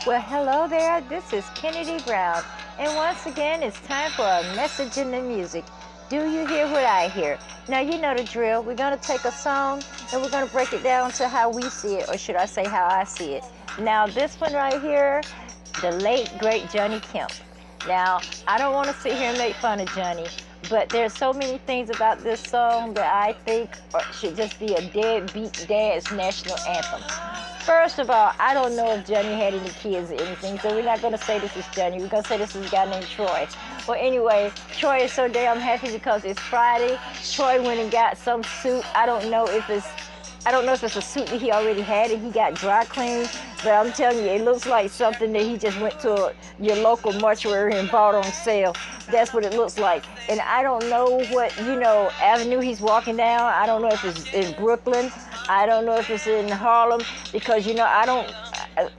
Well, hello there. This is Kennedy Brown. And once again, it's time for a message in the music. Do you hear what I hear? Now, you know the drill. We're going to take a song and we're going to break it down to how we see it, or should I say how I see it. Now, this one right here, the late, great Johnny Kemp. Now, I don't want to sit here and make fun of Johnny, but there's so many things about this song that I think should just be a deadbeat dad's national anthem. First of all, I don't know if Johnny had any kids or anything, so we're not going to say this is Johnny. We're going to say this is a guy named Troy. Well, anyway, Troy is so damn happy because it's Friday. Troy went and got some suit. I don't know if it's a suit that he already had and he got dry cleaned, but I'm telling you, it looks like something that he just went to your local mortuary and bought on sale. That's what it looks like. And I don't know what, avenue he's walking down. I don't know if it's in Brooklyn. I don't know if it's in Harlem, because,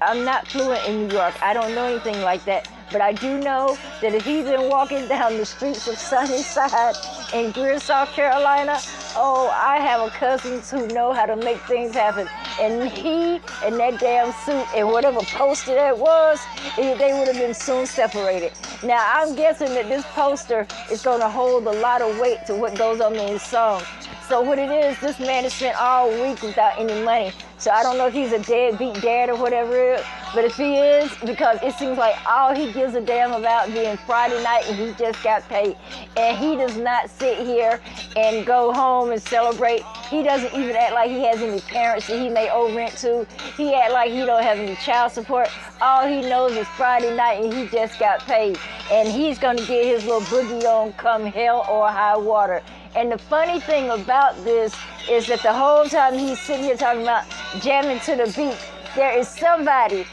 I'm not fluent in New York. I don't know anything like that. But I do know that if he's been walking down the streets of Sunnyside in Greer, South Carolina, I have cousins who know how to make things happen. And he and that damn suit and whatever poster that was, they would have been soon separated. Now, I'm guessing that this poster is going to hold a lot of weight to what goes on in his song. So what it is, this man has spent all week without any money. So I don't know if he's a deadbeat dad or whatever it is, but if he is, because it seems like all he gives a damn about being Friday night and he just got paid. And he does not sit here and go home and celebrate. He doesn't even act like he has any parents that he may owe rent to. He act like he don't have any child support. All he knows is Friday night and he just got paid. And he's gonna get his little boogie on come hell or high water. And the funny thing about this is that the whole time he's sitting here talking about jamming to the beat, there is somebody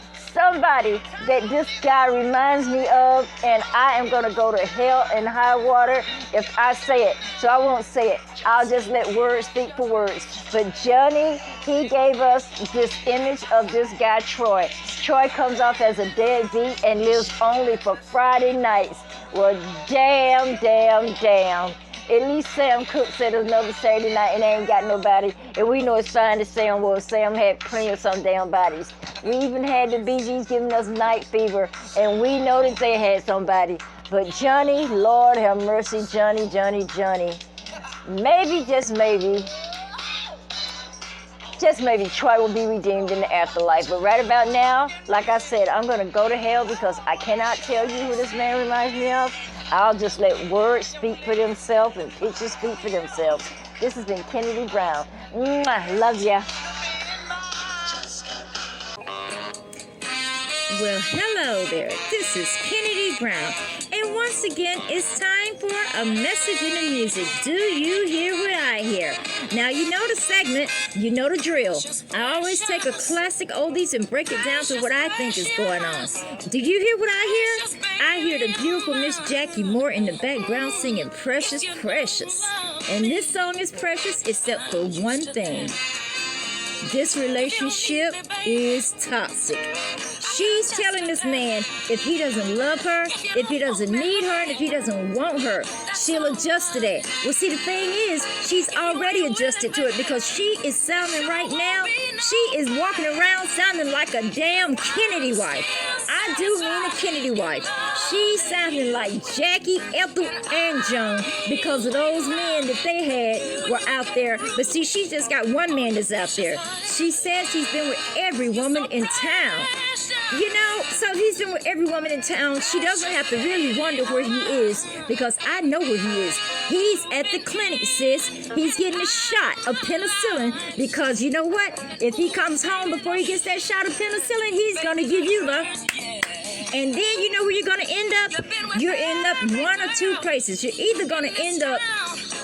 that this guy reminds me of, and I am going to go to hell and high water if I say it. So I won't say it. I'll just let words speak for words. But Johnny, he gave us this image of this guy, Troy. Troy comes off as a deadbeat and lives only for Friday nights. Well, damn. At least Sam Cooke said it was another Saturday night and they ain't got nobody. And we know it's fine to Sam was. Sam had plenty of some damn bodies. We even had the Bee Gees giving us night fever, and we know that they had somebody. But Johnny, Lord have mercy, Johnny. Maybe, just maybe, Troy will be redeemed in the afterlife. But right about now, like I said, I'm going to go to hell because I cannot tell you who this man reminds me of. I'll just let words speak for themselves and pictures speak for themselves. This has been Kennedy Brown. Mwah, love ya. Well, hello there. This is Kennedy Brown. And once again, it's time for a message in the music. Do you hear what I hear? Now, you know the segment, you know the drill. I always take a classic oldies and break it down to what I think is going on. Do you hear what I hear? I hear the beautiful Miss Jackie Moore in the background singing Precious, Precious. And this song is precious except for one thing. This relationship is toxic. She's telling this man if he doesn't love her, if he doesn't need her, and if he doesn't want her, she'll adjust to that. Well, see, the thing is, she's already adjusted to it because she is sounding right now, she is walking around sounding like a damn Kennedy wife. I do mean a Kennedy wife. She's sounding like Jackie, Ethel, and Joan because of those men that they had were out there. But see, she's just got one man that's out there. She says he's been with every woman in town. So he's been with every woman in town. She doesn't have to really wonder where he is because I know where he is. He's at the clinic, sis. He's getting a shot of penicillin because you know what? If he comes home before he gets that shot of penicillin, he's going to give you the... And then you know where you're going to end up? You're end up one or two places. You're either going to end up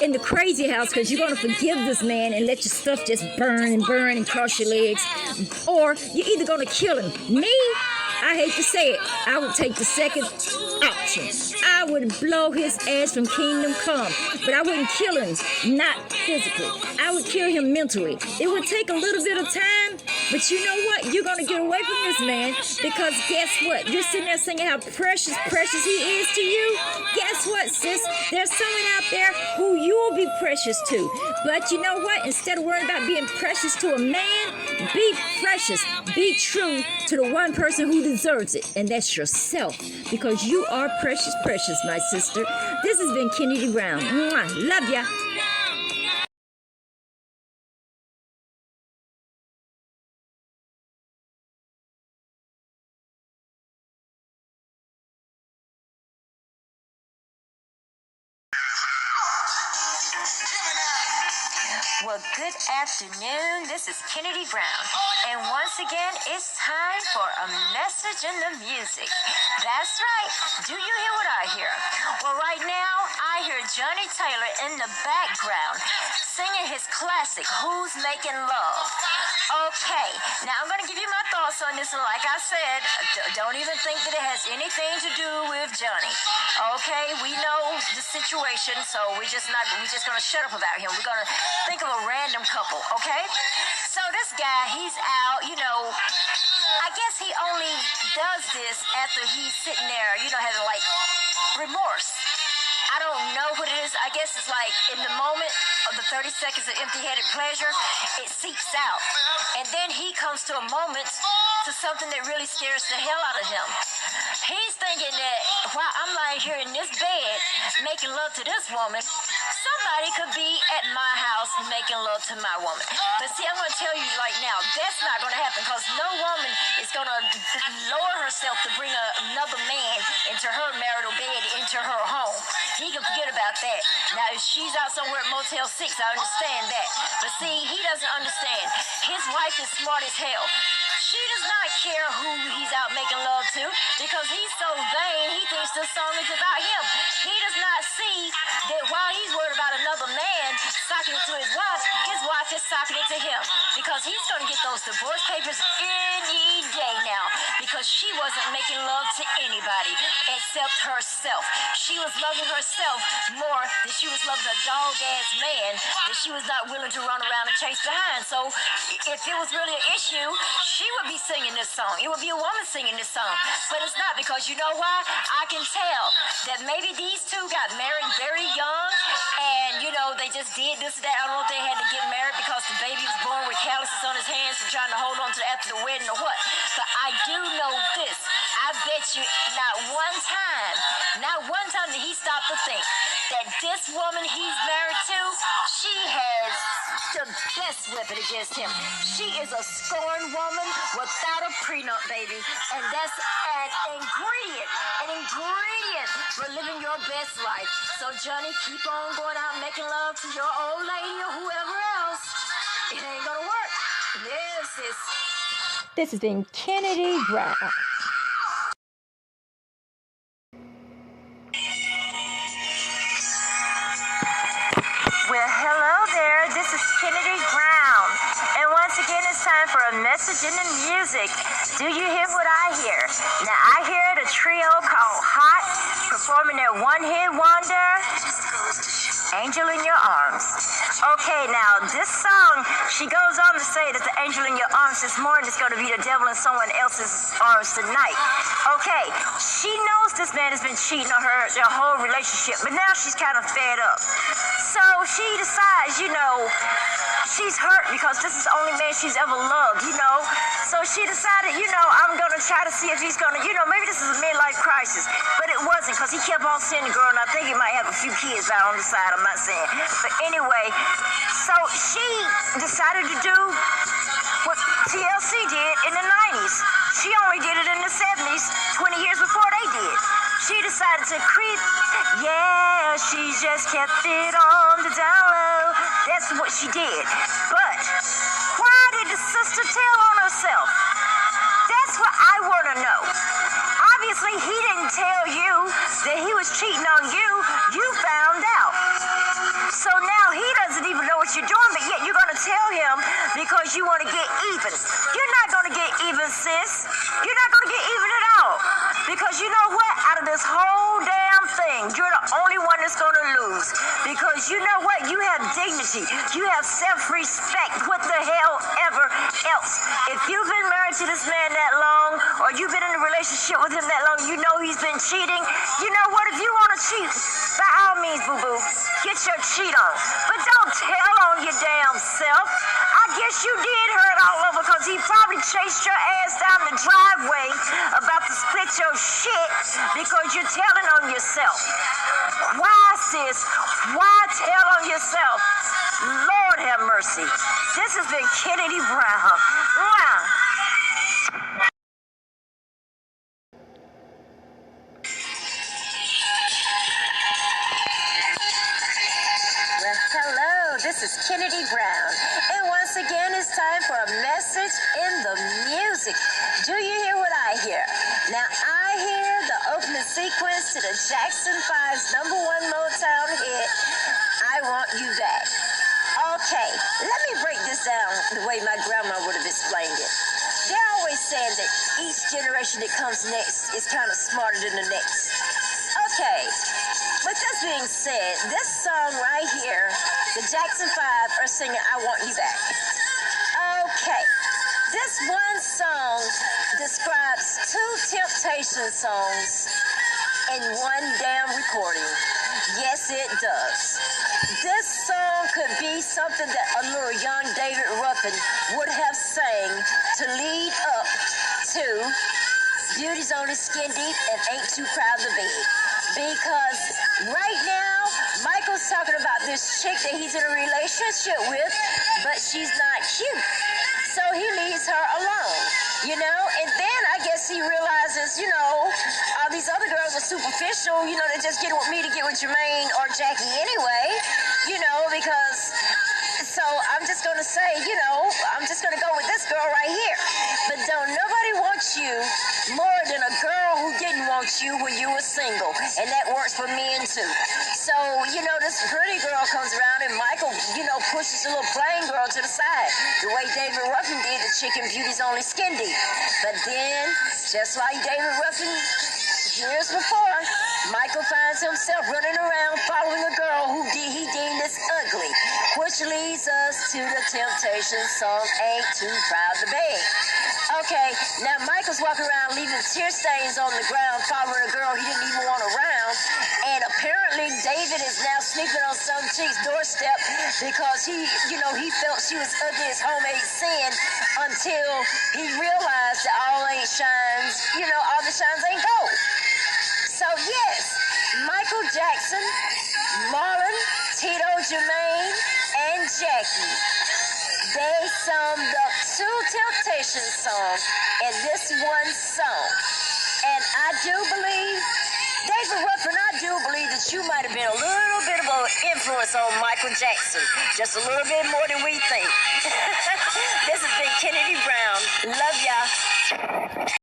in the crazy house because you're going to forgive this man and let your stuff just burn and cross your legs, or you're either going to kill him. Me, I hate to say it, I would take the second option. I would blow his ass from Kingdom Come, but I wouldn't kill him, not physically. I would kill him mentally. It would take a little bit of time, but you know what? You're going to get away from this man because guess what? You're sitting there singing how precious, precious he is to you. Guess what, sis? There's someone out there who you'll be precious to. But you know what? Instead of worrying about being precious to a man, Be precious. Be true to the one person who deserves it, and that's yourself, because you are precious, precious, my sister. This has been Kennedy Brown. Mwah. Love ya. Well, good afternoon. This is Kennedy Brown. And once again, it's time for a message in the music. That's right. Do you hear what I hear? Well, right now, I hear Johnny Taylor in the background singing his classic, Who's Making Love? Okay, now I'm going to give you my thoughts on this. And like I said, don't even think that it has anything to do with Johnny. Okay, we know the situation, so we're just going to shut up about him. We're going to think of a random couple, okay? So this guy, he's out, I guess he only does this after he's sitting there, having like remorse. I don't know what it is. I guess it's like in the moment of the 30 seconds of empty-headed pleasure, it seeps out. And then he comes to a moment to something that really scares the hell out of him. He's thinking that while I'm lying here in this bed making love to this woman, somebody could be at my house making love to my woman. But see, I'm going to tell you right now, that's not going to happen, because no woman is going to lower herself to bring another man into her marital bed, into her home. He can forget about that. Now, if she's out somewhere at Motel 6, I understand that. But see, he doesn't understand. His wife is smart as hell. She does not care who he's out making love to, because he's so vain, he thinks this song is about him. He does not see that while he's worried about another man socking it to his wife is socking it to him, because he's going to get those divorce papers any day now, because she wasn't making love to anybody except herself. She was loving herself more than she was loving a dog-ass man that she was not willing to run around and chase behind. So if it was really an issue, she would be singing this song. It would be a woman singing this song. But it's not, because you know why? I can tell that maybe these two got married very young, and they just did this or that. I don't know if they had to get married because the baby was born with calluses on his hands and trying to hold on to it after the wedding or what. But I do know this. I bet you not one time did he stop to think that this woman he's married to, she has the best weapon against him. She is a scorned woman without a prenup, baby. And that's an ingredient for living your best life. So, Johnny, keep on going out making love to your old lady or whoever else. It ain't gonna work. This has been Kennedy Brown. Well, hello there. This is Kennedy Brown. And once again, it's time for a message in the music. Do you hear what I hear? Now, I hear the trio called Hot performing their one-hit wonder, Angel in Your Arms. Okay, now, this song, she goes on to say that the angel in your arms this morning is going to be the devil in someone else's arms tonight. Okay, she knows this man has been cheating on her their whole relationship, but now she's kind of fed up. So she decides, she's hurt because this is the only man she's ever loved, So she decided, I'm going to try to see if he's going to, maybe this is a midlife crisis. But it wasn't, because he kept on seeing the girl, and I think he might have a few kids out on the side, I'm not saying. But anyway, so she decided to do what TLC did in the 90s. She only did it in the 70s, 20 years before they did. She decided to creep. Yeah, she just kept it on the down low. That's what she did. But why did the sister tell on herself? That's what I want to know. Obviously, he didn't tell you that he was cheating on you. You found out. So now he doesn't even know what you're doing, but yet you're going to tell him because you want to get even. You're not going to get even, sis. You're not going to get even at all. Because you know what? Out of this whole damn thing, you're the only one that's going to lose. Because you know what? You have dignity. You have self-respect. What the hell ever else? If you've been married to this man that long, or on, you've been in a relationship with him that long, you know he's been cheating. You know what, if you want to cheat, by all means, boo-boo, get your cheat on. But don't tell on your damn self. I guess you did hurt all over because he probably chased your ass down the driveway about to split your shit because you're telling on yourself. Why, sis? Why tell on yourself? Lord have mercy. This has been Kennedy Brown. Wow. Well, hello, this is Kennedy Brown. And once again, it's time for a message in the music. Do you hear what I hear? Now, I hear the opening sequence to the Jackson 5's #1 Motown hit, I Want You Back. Okay, let me break this down the way my grandma would have explained it. They're always saying that each generation that comes next is kind of smarter than the next. Okay, with that being said, this song right here, the Jackson 5 are singing I Want You Back. Okay, this one song describes 2 Temptation songs in one damn recording. Yes, it does. This song could be something that a little young David Ruffin would have sang to lead up to Beauty's Only Skin Deep and Ain't Too Proud to Be. Because right now, Michael's talking about this chick that he's in a relationship with, but she's not cute. So he leaves her alone, you know? And then I guess he realizes, you know, all these other girls are superficial, you know, they just get with me to get with Jermaine or Jackie anyway, you know, because... So I'm just going to say, you know, I'm just going to go with this girl right here. But don't nobody want you more than a girl who didn't want you when you were single. And that works for men too. So, you know, this pretty girl comes around and Michael, you know, pushes a little plain girl to the side. The way David Ruffin did the Chicken Beauty's Only Skin Deep. But then, just like David Ruffin years before, Michael finds himself running around following a girl who he deemed as ugly, which leads us to the Temptation song, Ain't Too Proud to Be. Okay, now Michael's walking around leaving tear stains on the ground following a girl he didn't even want around, and apparently David is now sleeping on some chick's doorstep because he felt she was ugly as homemade sin until he realized that all ain't shines, all the shines ain't gold. So yes, Michael Jackson, Marlon, Tito, Jermaine, and Jackie, they summed up 2 Temptation songs in this one song. And I do believe, David Ruffin, I do believe that you might have been a little bit of an influence on Michael Jackson. Just a little bit more than we think. This has been Kennedy Brown. Love y'all.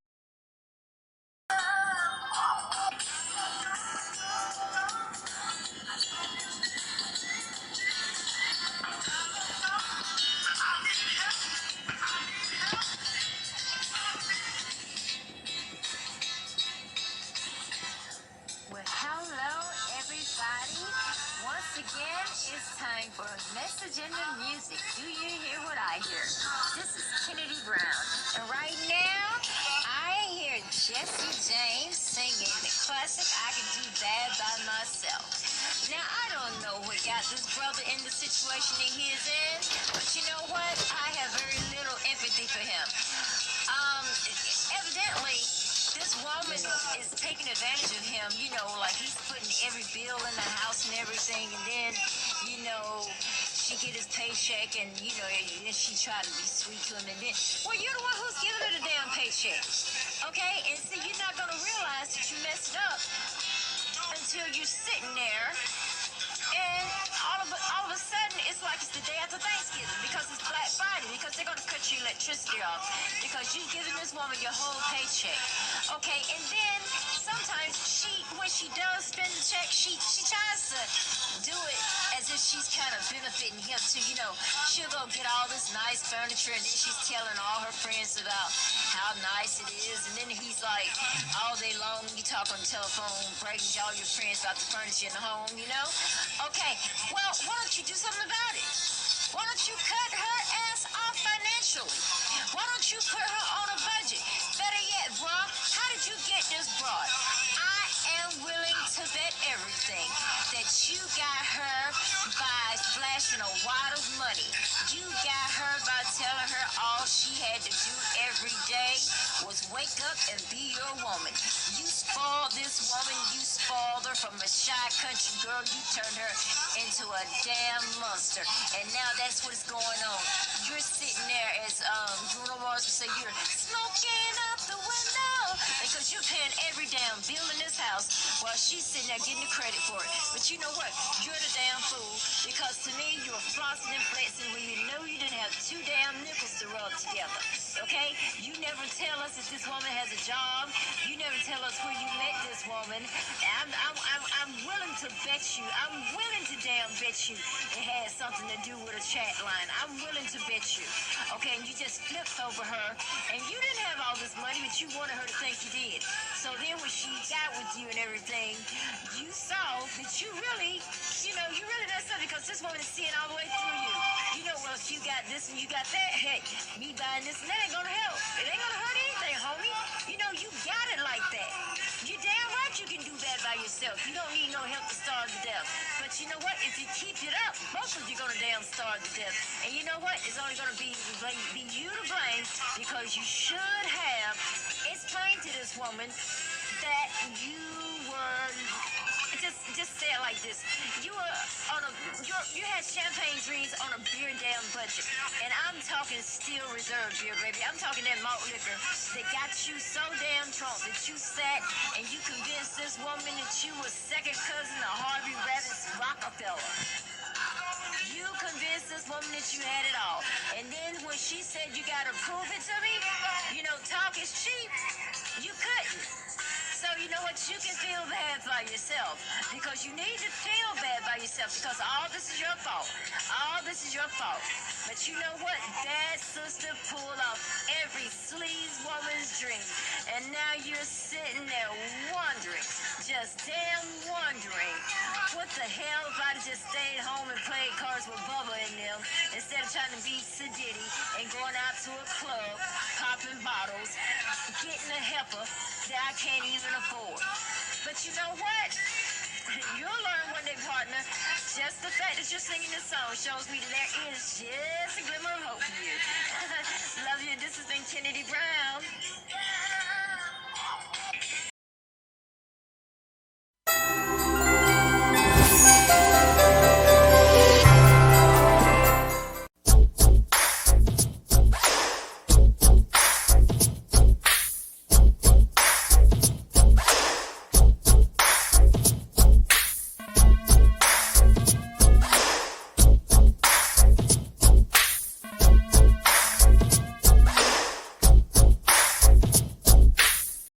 Again, it's time for a message in the music. Do you hear what I hear? This is Kennedy Brown. And right now, I hear Jesse James singing the classic I Can Do Bad by Myself. Now, I don't know what got this brother in the situation that he is in, but you know what? I have very little empathy for him. Evidently, this woman is taking advantage of him, like he's putting every bill in the house and everything, and then, she get his paycheck and, and she try to be sweet to him, and then, well, you're the one who's giving her the damn paycheck, okay? And see, you're not going to realize that you messed up until you're sitting there, and all of a sudden, it's like it's the day after Thanksgiving because it's Black Friday, because they're going to cut your electricity off because you've given this woman your whole paycheck. Okay, and then sometimes when she does spend the check, she tries to do it as if she's kind of benefiting him too. She'll go get all this nice furniture and then she's telling all her friends about how nice it is. And then he's like, all day long you talk on the telephone, bragging to all your friends about the furniture in the home, Okay, well, why don't you do something about it? Why don't you cut her ass off financially? Why don't you put her on a budget? Better yet, bruh, had to do every day was wake up and be your woman. You spoiled this woman, you spoiled her from a shy country girl. You turned her into a damn monster. And now that's what's going on. You're sitting there as Bruno Mars would say, you're smoking out the window because you're paying every damn bill in this house while she's sitting there getting the credit for it. But you know what? You're the damn fool because to me, you were flossing and flexing when you know you didn't have two damn nickels to rub together. Okay? You never tell us if this woman has a job. You never tell us where you met this woman. I'm willing to bet you. I'm willing to damn bet you it has something to do with a chat line. I'm willing to bet you. Okay, and you just flipped over her, and you didn't have all this money, but you wanted her to think you did. So then when she got with you and everything, you saw that you really messed up because this woman is seeing all the way through you. You know, well, if you got this and you got that, hey, me buying this and that ain't gonna help. It ain't gonna hurt anything, homie. You know, you got it like that. You damn right you can do that by yourself. You don't need no help to starve to death. But you know what? If you keep it up, both of you gonna damn starve to death. And you know what? It's only gonna be you to blame because you should have explained to this woman that you were just say it like this. You were you had champagne dreams on a beer damn budget. And I'm talking Steel Reserve beer, baby. I'm talking that malt liquor that got you so damn drunk that you sat and you convinced this woman that you were second cousin to Harvey Rabbit's Rockefeller. You convinced this woman that you had it all. And then when she said you gotta prove it to me, you know, talk is cheap, you couldn't. So you know what? You can feel bad by yourself because you need to feel bad by yourself because all this is your fault. All this is your fault. But you know what? That sister pulled off every sleaze woman's dream. And now you're sitting there wondering, just damn wondering, what the hell if I'd just stayed home and played cards with Bubba and them instead of trying to be Sadiddy and going out to a club, popping bottles, getting a heifer that I can't even afford. But you know what? You'll learn one day, partner. Just the fact that you're singing this song shows me that there is just a glimmer of hope for you. Love you. This has been Kennedy Brown.